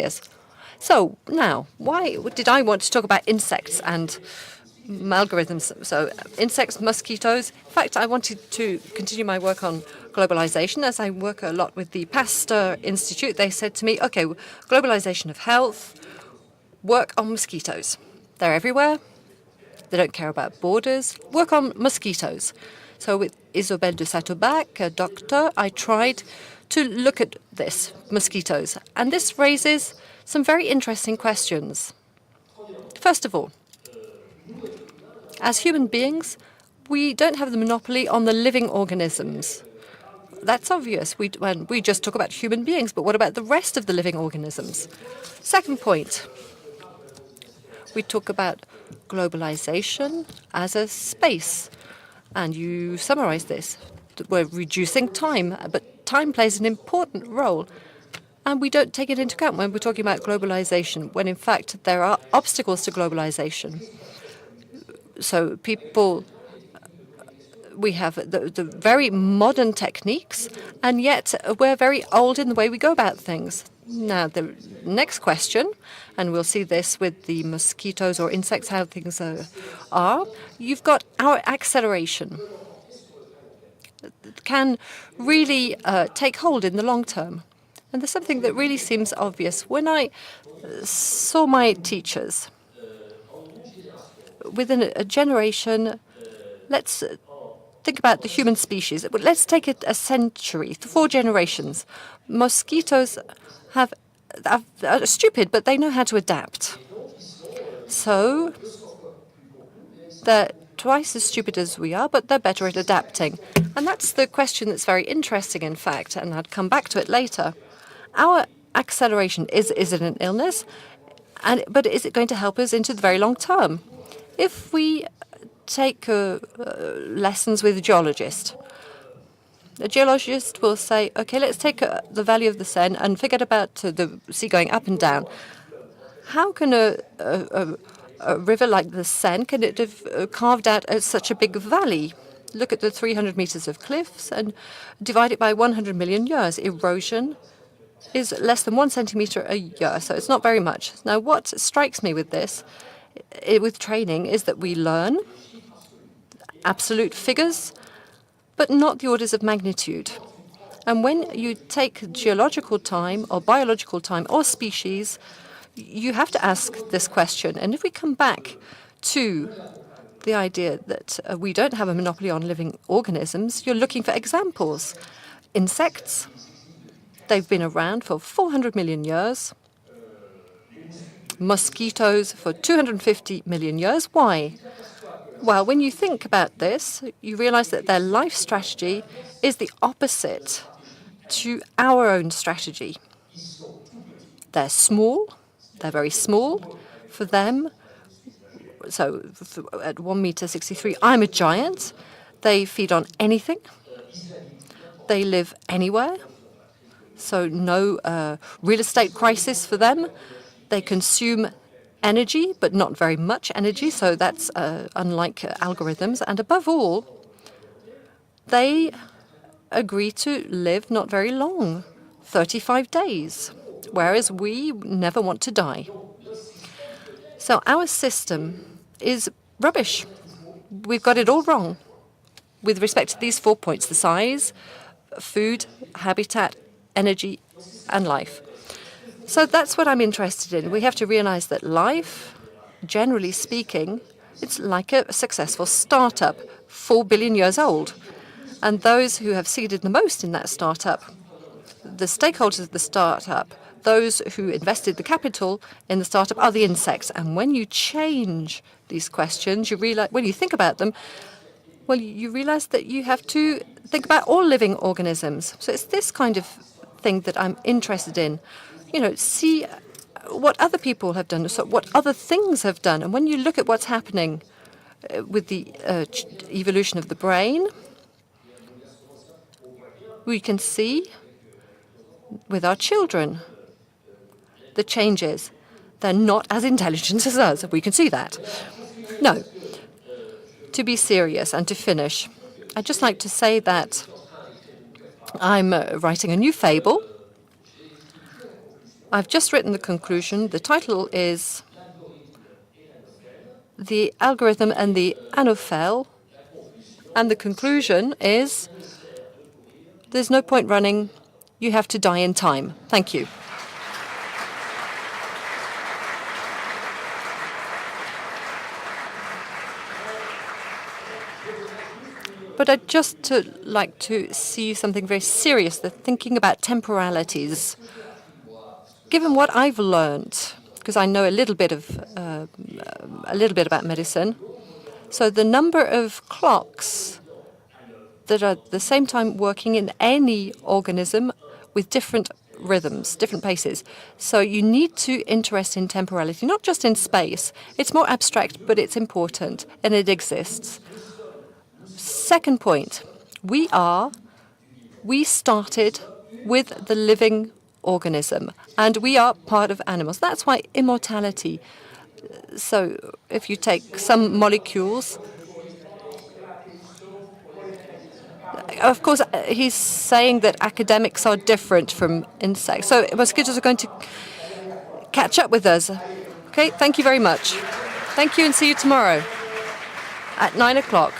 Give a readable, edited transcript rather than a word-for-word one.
Yes. So now, why did I want to talk about insects and algorithms? So insects, mosquitoes. In fact, I wanted to continue my work on globalization. As I work a lot with the Pasteur Institute, they said to me, okay, globalization of health, work on mosquitoes. They're everywhere. They don't care about borders. Work on mosquitoes. So with Isabelle de Sateaubac, a doctor, I tried to look at this, mosquitoes. And this raises some very interesting questions. First of all, as human beings, we don't have the monopoly on the living organisms. That's obvious when we just talk about human beings, but what about the rest of the living organisms? Second point, we talk about globalization as a space, and you summarize this. We're reducing time, but time plays an important role. And we don't take it into account when we're talking about globalization, when in fact there are obstacles to globalization. So we have the very modern techniques, and yet we're very old in the way we go about things. Now, the next question, and we'll see this with the mosquitoes or insects, how things are, you've got our acceleration. It can really take hold in the long term. And there's something that really seems obvious. When I saw my teachers, within a generation, let's think about the human species. Let's take it a century, 4 generations. Mosquitoes are stupid, but they know how to adapt. So they're twice as stupid as we are, but they're better at adapting. And that's the question that's very interesting, in fact, and I'd come back to it later. Our acceleration, is it an illness? But is it going to help us into the very long term? If we take lessons with a geologist will say, okay, let's take the value of the Seine and forget about the sea going up and down. How can a river like the Seine, can it have carved out such a big valley? Look at the 300 meters of cliffs and divide it by 100 million years. Erosion is less than 1 centimeter a year, so it's not very much. Now, what strikes me with this, with training, is that we learn absolute figures, but not the orders of magnitude. And when you take geological time or biological time or species, you have to ask this question. And if we come back to the idea that we don't have a monopoly on living organisms, you're looking for examples. Insects, they've been around for 400 million years. Mosquitoes for 250 million years. Why? Well, when you think about this, you realize that their life strategy is the opposite to our own strategy. They're small. They're very small for them. So at 1.63 meters, I'm a giant. They feed on anything. They live anywhere. So no real estate crisis for them. They consume energy, but not very much energy, so that's unlike algorithms. And above all, they agree to live not very long, 35 days, whereas we never want to die. So our system is rubbish. We've got it all wrong with respect to these 4 points: the size, food, habitat, energy, and life. So that's what I'm interested in. We have to realize that life, generally speaking, it's like a successful startup, 4 billion years old. And those who have succeeded the most in that startup, the stakeholders of the startup, those who invested the capital in the startup, are the insects. And when you change these questions, you realize, when you think about them, well, you realize that you have to think about all living organisms. So it's this kind of thing that I'm interested in. You know, see what other people have done, so what other things have done. And when you look at what's happening with the evolution of the brain, we can see with our children the changes. They're not as intelligent as us. We can see that. No. To be serious and to finish, I'd just like to say that I'm writing a new fable. I've just written the conclusion. The title is The Algorithm and the Anophel. And the conclusion is there's no point running. You have to die in time. Thank you. But I'd just like to see something very serious, the thinking about temporalities. Given what I've learned, because I know a little bit about medicine, so the number of clocks that are at the same time working in any organism with different rhythms, different paces. So you need to interest in temporality, not just in space. It's more abstract, but it's important, and it exists. Second point, we started with the living organism, and we are part of animals. That's why immortality. So if you take some molecules, of course, he's saying that academics are different from insects. So mosquitoes are going to catch up with us. Okay, thank you very much. Thank you, and see you tomorrow at 9 o'clock.